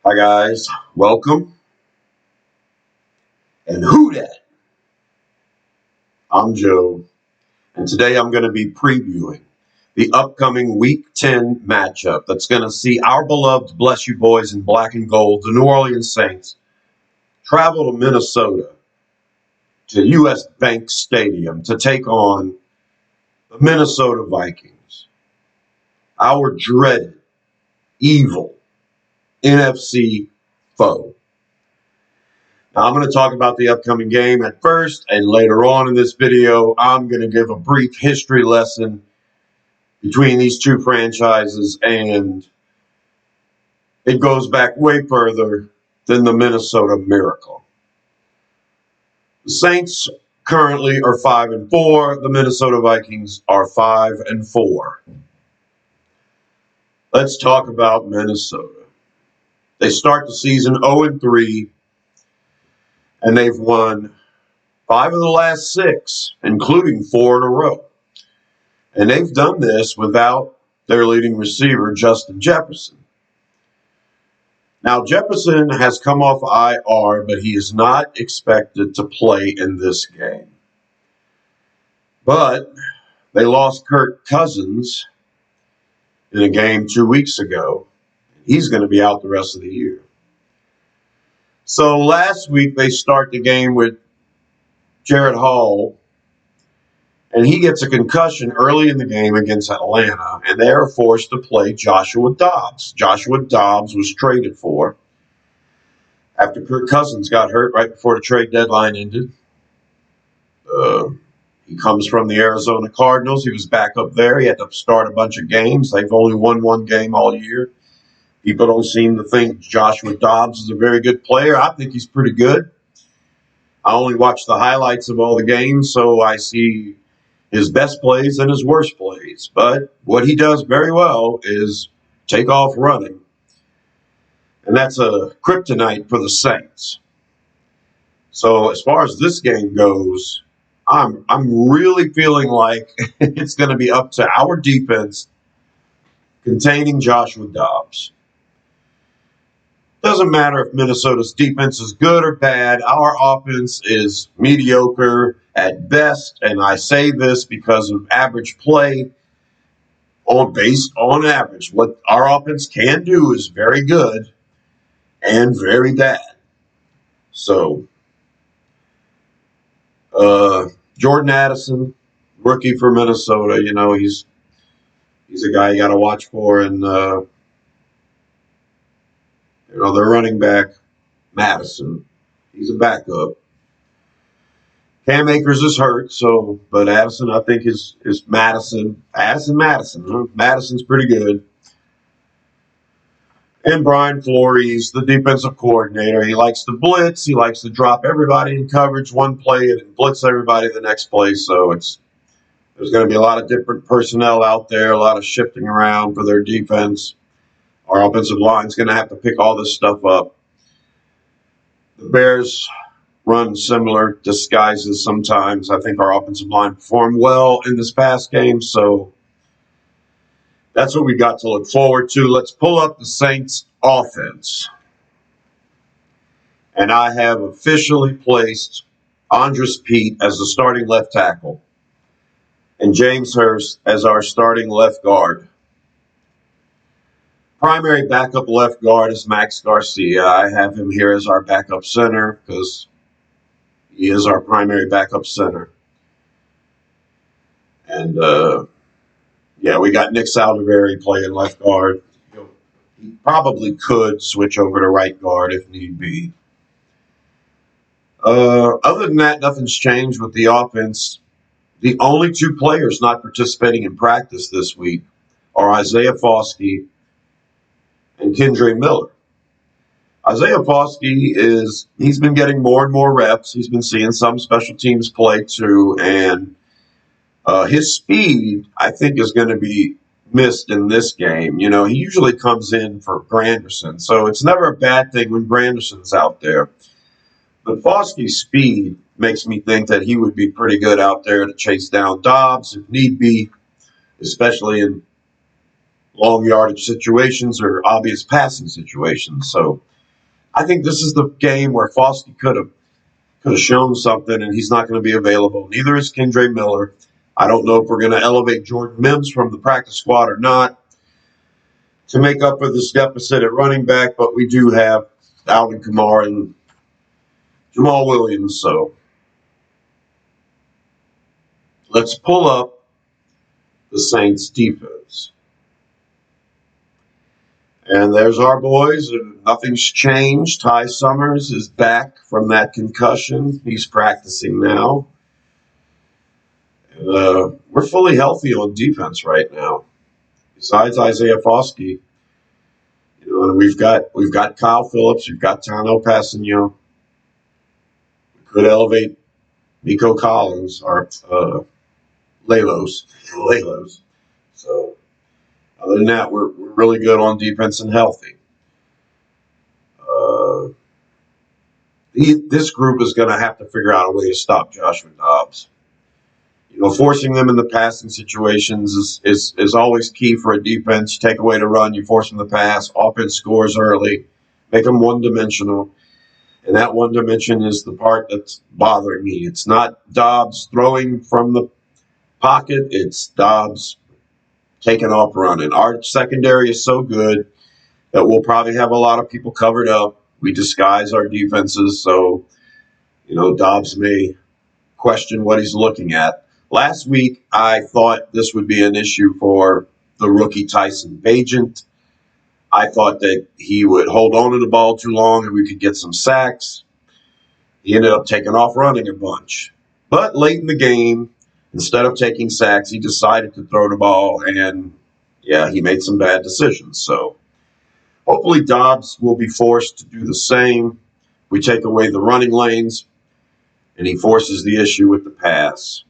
Hi guys, welcome. And who dat? I'm Joe, and today I'm going to be previewing the upcoming Week 10 matchup that's going to see our beloved Bless You Boys in black and gold, the New Orleans Saints, travel to Minnesota to U.S. Bank Stadium to take on the Minnesota Vikings, our dreaded, evil NFC foe. Now, I'm going to talk about the upcoming game at first, and later on in this video, I'm going to give a brief history lesson between these two franchises, and it goes back way further than the Minnesota Miracle. The Saints currently are 5-4. The Minnesota Vikings are 5-4. Let's talk about Minnesota. They start the season 0-3. And they've won 5 of the last 6, including 4 in a row. And they've done this without their leading receiver, Justin Jefferson. Now, Jefferson has come off IR, but he is not expected to play in this game. But they lost Kirk Cousins in a game 2 weeks ago. He's going to be out the rest of the year. So last week they start the game with Jared Hall, and he gets a concussion early in the game against Atlanta, and they are forced to play Joshua Dobbs. Joshua Dobbs was traded for after Kirk Cousins got hurt right before the trade deadline ended. He comes from the Arizona Cardinals. He was back up there. He had to start a bunch of games. They've only won 1 game all year. People don't seem to think Joshua Dobbs is a very good player. I think he's pretty good. I only watch the highlights of all the games, so I see his best plays and his worst plays. But what he does very well is take off running. And that's a kryptonite for the Saints. So as far as this game goes, I'm really feeling like it's going to be up to our defense containing Joshua Dobbs. Doesn't matter if Minnesota's defense is good or bad. Our offense is mediocre at best, and I say this because of average play. Based on average, what our offense can do is very good and very bad. So, Jordan Addison, rookie for Minnesota, he's a guy you got to watch for, and their running back, Madison, he's a backup. Cam Akers is hurt, but Addison, I think, is Madison. Madison. Huh? Madison's pretty good. And Brian Flores, the defensive coordinator, he likes to blitz. He likes to drop everybody in coverage one play and blitz everybody the next play. So there's going to be a lot of different personnel out there, a lot of shifting around for their defense. Our offensive line's going to have to pick all this stuff up. The Bears run similar disguises sometimes. I think our offensive line performed well in this past game, so that's what we got to look forward to. Let's pull up the Saints offense. And I have officially placed Andres Pete as the starting left tackle and James Hurst as our starting left guard. Primary backup left guard is Max Garcia. I have him here as our backup center because he is our primary backup center. And, we got Nick Saldivari playing left guard. He probably could switch over to right guard if need be. Other than that, nothing's changed with the offense. The only 2 players not participating in practice this week are Isaiah Foskey and Kendre Miller. Isaiah Foskey he's been getting more and more reps. He's been seeing some special teams play too, and his speed, I think, is going to be missed in this game. He usually comes in for Granderson, so it's never a bad thing when Granderson's out there. But Foskey's speed makes me think that he would be pretty good out there to chase down Dobbs if need be, especially in long yardage situations or obvious passing situations. So I think this is the game where Foskey could have shown something, and he's not going to be available. Neither is Kendre Miller. I don't know if we're going to elevate Jordan Mims from the practice squad or not to make up for this deficit at running back, but we do have Alvin Kamara and Jamal Williams. So let's pull up the Saints defense. And there's our boys. Nothing's changed. Ty Summers is back from that concussion. He's practicing now. We're fully healthy on defense right now. Besides Isaiah Foskey, and we've got Kyle Phillips, we've got Tano Passanio. We could elevate Nico Collins or Lelos. So other than that, we're really good on defense and healthy. This group is going to have to figure out a way to stop Joshua Dobbs. Forcing them in the passing situations is always key for a defense. You take away the run, you force them to pass. Offense scores early, make them one-dimensional. And that one dimension is the part that's bothering me. It's not Dobbs throwing from the pocket. It's Dobbs taking off running. Our secondary is so good that we'll probably have a lot of people covered up. We disguise our defenses, so, Dobbs may question what he's looking at. Last week, I thought this would be an issue for the rookie Tyson Bagent. I thought that he would hold on to the ball too long and we could get some sacks. He ended up taking off running a bunch. But late in the game, instead of taking sacks, he decided to throw the ball, and, he made some bad decisions. So hopefully Dobbs will be forced to do the same. We take away the running lanes, and he forces the issue with the pass.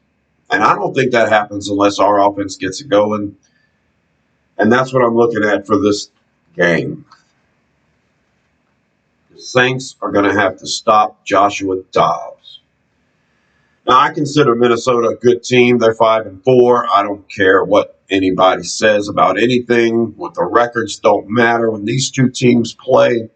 And I don't think that happens unless our offense gets it going. And that's what I'm looking at for this game. The Saints are going to have to stop Joshua Dobbs. Now, I consider Minnesota a good team. They're 5-4. I don't care what anybody says about anything. What the records don't matter when these two teams play.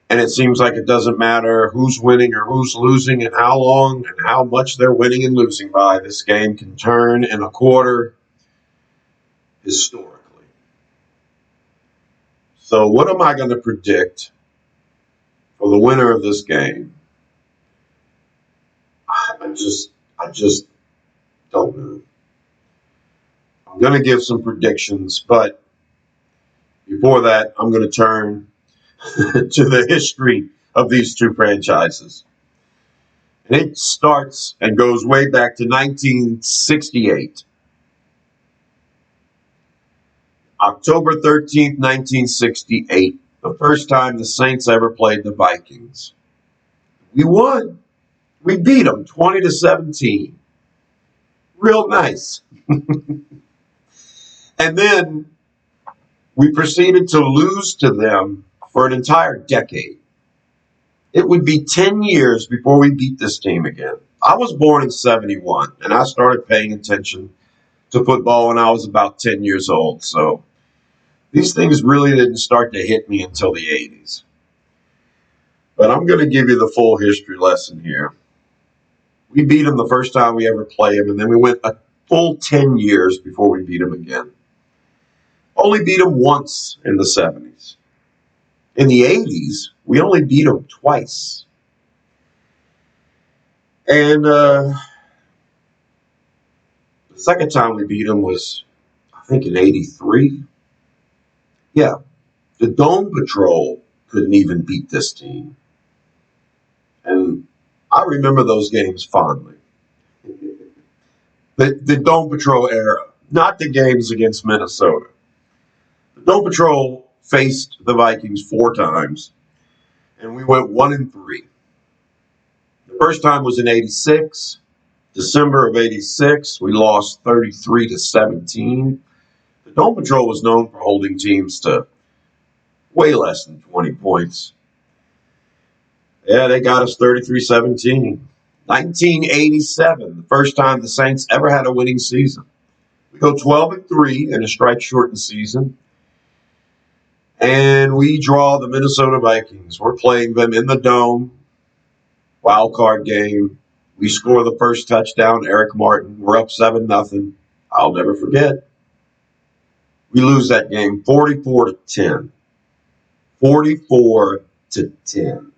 And it seems like it doesn't matter who's winning or who's losing and how long and how much they're winning and losing by. This game can turn in a quarter historically. So what am I going to predict for the winner of this game? I just don't know. I'm going to give some predictions, but before that, I'm going to turn to the history of these two franchises. And it starts and goes way back to 1968. October 13th, 1968, the first time the Saints ever played the Vikings. We won. We beat them 20-17. Real nice. And then we proceeded to lose to them for an entire decade. It would be 10 years before we beat this team again. I was born in 71, and I started paying attention to football when I was about 10 years old. So these things really didn't start to hit me until the 80s. But I'm going to give you the full history lesson here. We beat them the first time we ever played them, and then we went a full 10 years before we beat them again. Only beat them once in the 70s. In the 80s, we only beat them twice. And the second time we beat them was, I think, in 83. Yeah, the Dome Patrol couldn't even beat this team. And I remember those games fondly. The Dome Patrol era, not the games against Minnesota. The Dome Patrol faced the Vikings 4 times, and we went 1-3. The first time was in 86, December of 86. We lost 33-17. The Dome Patrol was known for holding teams to way less than 20 points. Yeah, they got us 33-17. 1987, the first time the Saints ever had a winning season. We go 12-3 in a strike-shortened season. And we draw the Minnesota Vikings. We're playing them in the Dome, wild card game. We score the first touchdown, Eric Martin. We're up 7-0. I'll never forget. We lose that game 44-10. 44-10.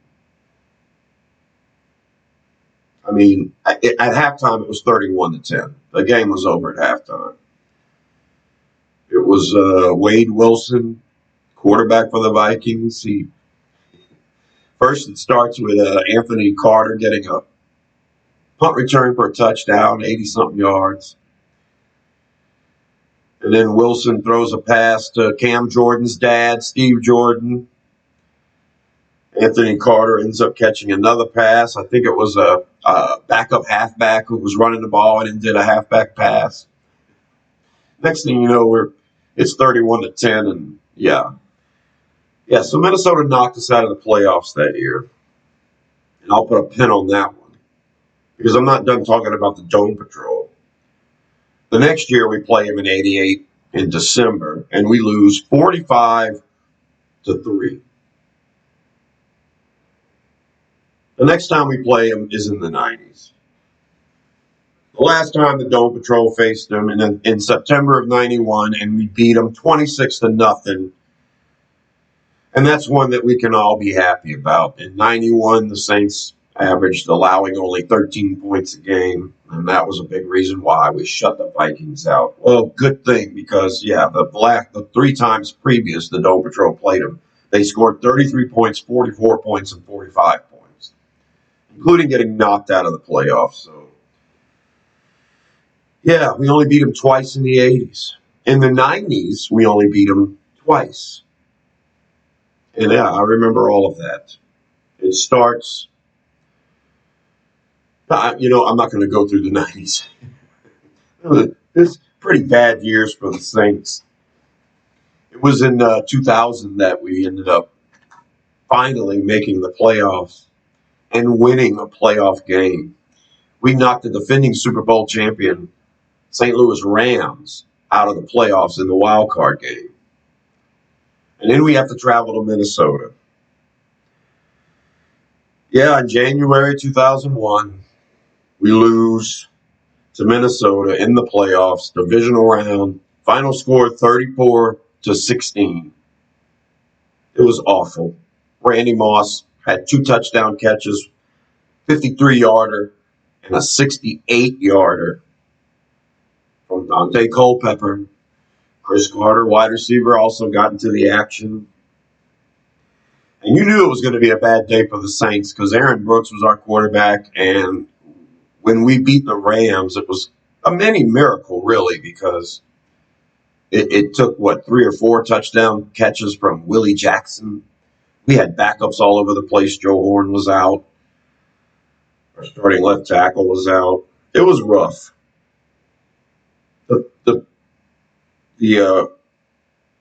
I mean, at halftime it was 31-10. The game was over at halftime. It was Wade Wilson, quarterback for the Vikings. First it starts with Anthony Carter getting a punt return for a touchdown, 80-something yards. And then Wilson throws a pass to Cam Jordan's dad, Steve Jordan. Anthony Carter ends up catching another pass. I think it was a backup halfback who was running the ball and then did a halfback pass. Next thing you know, it's 31-10, and yeah. So Minnesota knocked us out of the playoffs that year. And I'll put a pin on that one because I'm not done talking about the Dome Patrol. The next year we play them in '88 in December, and we lose 45-3. The next time we play them is in the '90s. The last time the Dome Patrol faced them in September of '91, and we beat them 26-0. And that's one that we can all be happy about. In '91, the Saints averaged allowing only 13 points a game, and that was a big reason why we shut the Vikings out. Well, good thing, because, the 3 times previous the Dome Patrol played them, they scored 33 points, 44 points, and 45 points, including getting knocked out of the playoffs. So, yeah, we only beat them twice in the '80s. In the '90s, we only beat them twice. And yeah, I remember all of that. It starts, I'm not going to go through the '90s. It's pretty bad years for the Saints. It was in 2000 that we ended up finally making the playoffs and winning a playoff game. We knocked the defending Super Bowl champion St. Louis Rams out of the playoffs in the wild card game. And then we have to travel to Minnesota. Yeah, in January 2001, we lose to Minnesota in the playoffs, divisional round. Final score 34-16. It was awful. Randy Moss had 2 touchdown catches, 53-yarder, and a 68-yarder from Dante Culpepper. Chris Carter, wide receiver, also got into the action. And you knew it was going to be a bad day for the Saints because Aaron Brooks was our quarterback. And when we beat the Rams, it was a mini miracle, really, because it took, 3 or 4 touchdown catches from Willie Jackson. We had backups all over the place. Joe Horn was out. Our starting left tackle was out. It was rough. The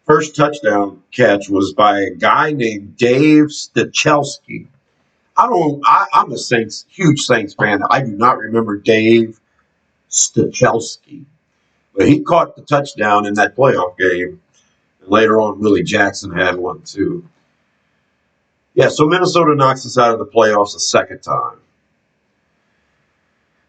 first touchdown catch was by a guy named Dave Stachelski. I'm a huge Saints fan. I do not remember Dave Stachelski. But he caught the touchdown in that playoff game. And later on, Willie Jackson had one too. Yeah, so Minnesota knocks us out of the playoffs a second time.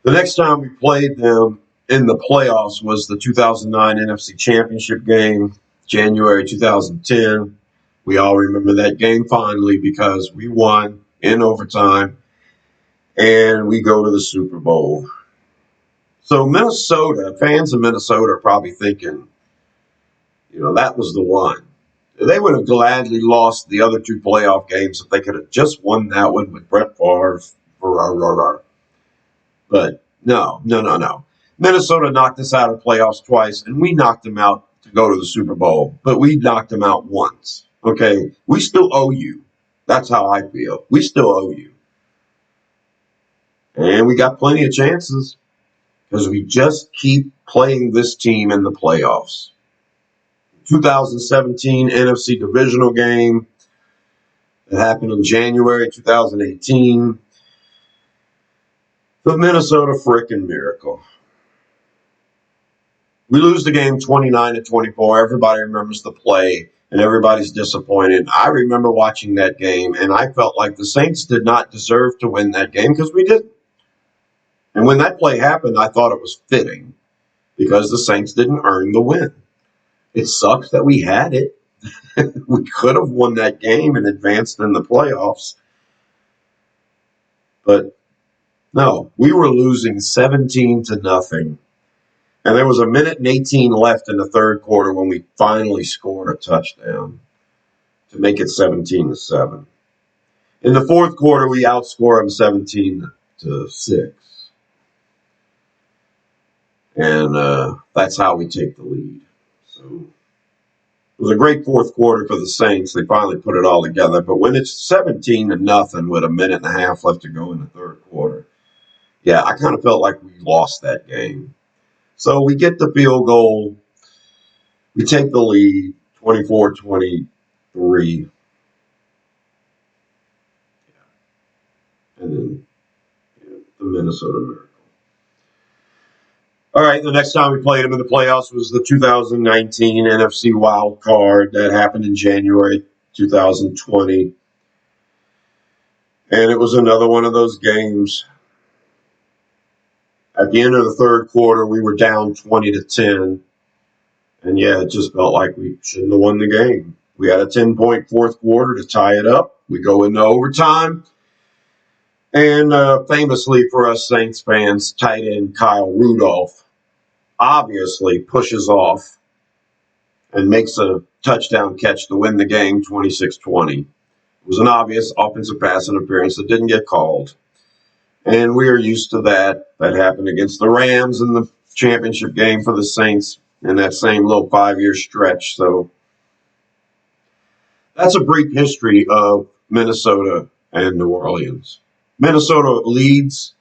The next time we played them in the playoffs was the 2009 NFC Championship game, January 2010. We all remember that game fondly because we won in overtime, and we go to the Super Bowl. So fans of Minnesota are probably thinking, that was the one. They would have gladly lost the other 2 playoff games if they could have just won that one with Brett Favre. But no. Minnesota knocked us out of the playoffs twice, and we knocked them out to go to the Super Bowl. But we knocked them out once. Okay? We still owe you. That's how I feel. We still owe you. And we got plenty of chances because we just keep playing this team in the playoffs. 2017 NFC Divisional game that happened in January 2018. The Minnesota frickin' Miracle. We lose the game 29-24. Everybody remembers the play. and everybody's disappointed. I remember watching that game, and I felt like the Saints did not deserve to win that game because we didn't. And when that play happened, I thought it was fitting because the Saints didn't earn the win. It sucks that we had it. We could have won that game and advanced in the playoffs. But no, we were losing 17-0. And there was a minute and 18 left in the third quarter when we finally scored a touchdown to make it 17-7. In the fourth quarter, we outscored them 17-6. And that's how we take the lead. So it was a great fourth quarter for the Saints. They finally put it all together. But when it's 17-0 with a minute and a half left to go in the third quarter, yeah, I kind of felt like we lost that game. So we get the field goal. We take the lead, 24-23. And then the Minnesota Miracle. All right, the next time we played them in the playoffs was the 2019 NFC wild card. That happened in January 2020. And it was another one of those games. At the end of the third quarter, we were down 20-10. And yeah, it just felt like we shouldn't have won the game. We had a 10-point fourth quarter to tie it up. We go into overtime. And famously for us Saints fans, tight end Kyle Rudolph obviously pushes off and makes a touchdown catch to win the game 26-20. It was an obvious offensive pass interference that didn't get called. And we are used to that. That happened against the Rams in the championship game for the Saints in that same little 5-year stretch. So that's a brief history of Minnesota and New Orleans. Minnesota leads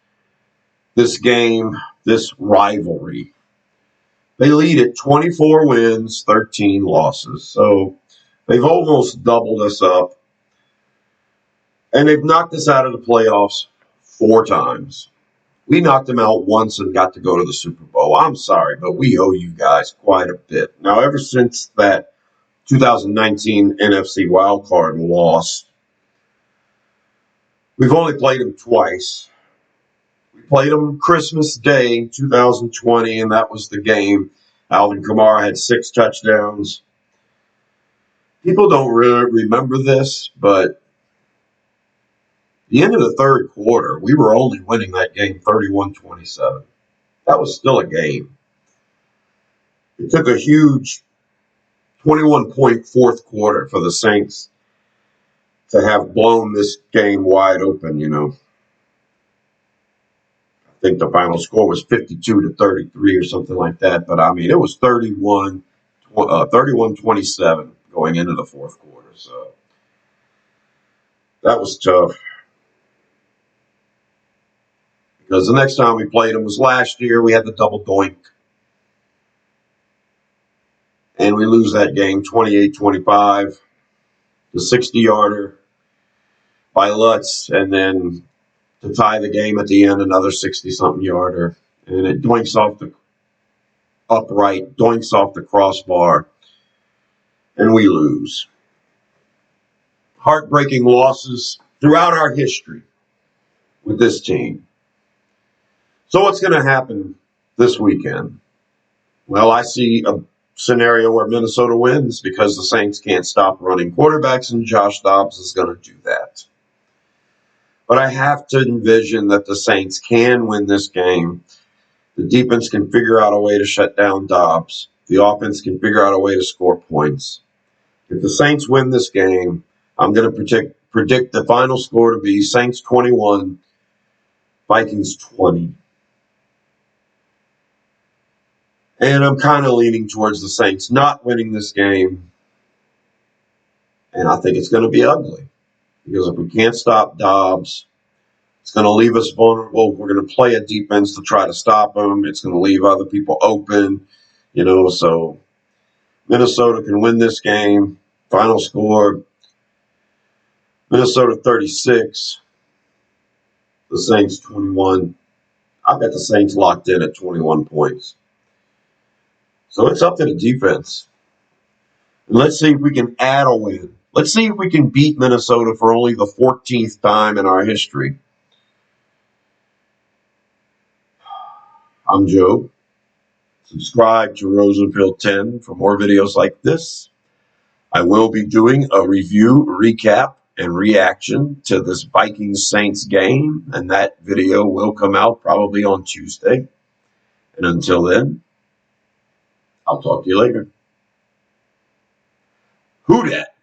this game, this rivalry. They lead at 24 wins, 13 losses. So they've almost doubled us up. And they've knocked us out of the playoffs 4 times. We knocked them out once and got to go to the Super Bowl. I'm sorry, but we owe you guys quite a bit. Now, ever since that 2019 NFC wildcard loss, we've only played them twice. We played them Christmas Day 2020, and that was the game. Alvin Kamara had 6 touchdowns. People don't really remember this, but the end of the third quarter, we were only winning that game 31-27. That was still a game. It took a huge 21-point fourth quarter for the Saints to have blown this game wide open, I think the final score was 52-33 or something like that. But, I mean, it was 31-27 going into the fourth quarter. So that was tough. Because the next time we played them was last year. We had the double doink. And we lose that game 28-25. The 60-yarder by Lutz. And then to tie the game at the end, another 60-something yarder. And it doinks off the upright, doinks off the crossbar. And we lose. Heartbreaking losses throughout our history with this team. So what's going to happen this weekend? Well, I see a scenario where Minnesota wins because the Saints can't stop running quarterbacks, and Josh Dobbs is going to do that. But I have to envision that the Saints can win this game. The defense can figure out a way to shut down Dobbs. The offense can figure out a way to score points. If the Saints win this game, I'm going to predict the final score to be Saints 21, Vikings 20. And I'm kind of leaning towards the Saints not winning this game. And I think it's going to be ugly. Because if we can't stop Dobbs, it's going to leave us vulnerable. We're going to play a defense to try to stop him. It's going to leave other people open. So Minnesota can win this game. Final score, Minnesota 36, the Saints 21. I've got the Saints locked in at 21 points. So it's up to the defense. And let's see if we can add a win. Let's see if we can beat Minnesota for only the 14th time in our history. I'm Joe. Subscribe to Rosenfield 10 for more videos like this. I will be doing a review, recap, and reaction to this Vikings Saints game, and that video will come out probably on Tuesday. And until then, I'll talk to you later. Who dat?